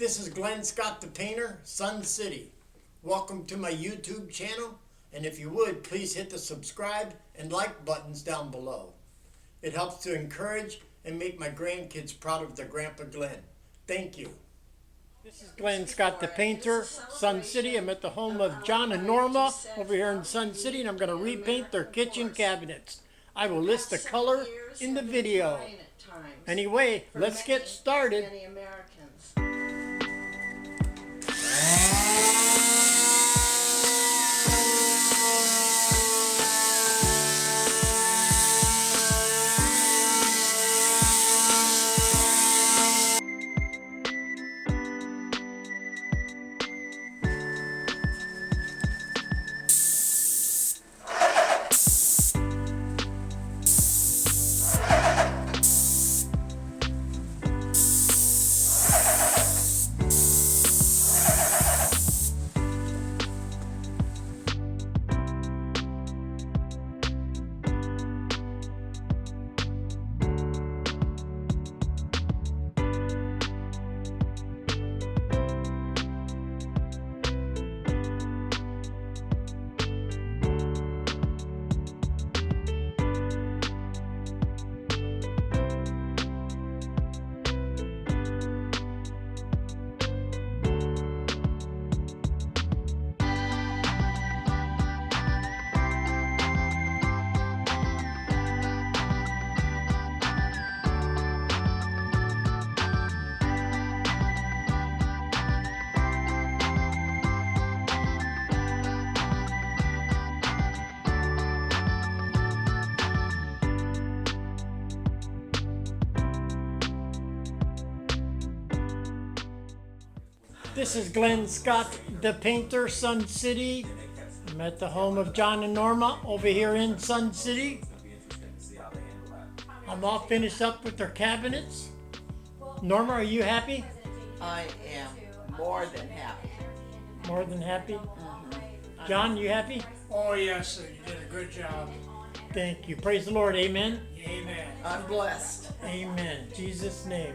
This is Glenn Scott the Painter, Sun City. Welcome to my YouTube channel, and if you would, please hit the subscribe and like buttons down below. It helps to encourage and make my grandkids proud of their Grandpa Glenn. Thank you. This is Glenn Scott the Painter, Sun City. I'm at the home of John and Norma over here in Sun City, and I'm going to repaint their kitchen cabinets. I will list the color in the video. Anyway, let's get started. This is Glenn Scott the Painter, Sun City. I'm at the home of John and Norma over here in Sun City. I'm all finished up with their cabinets. Norma, are you happy? I am more than happy. More than happy? Mm-hmm. John, you happy? Oh yes, sir. You did a good job. Thank you. Praise the Lord. Amen. Amen. I'm blessed. Amen. In Jesus' name.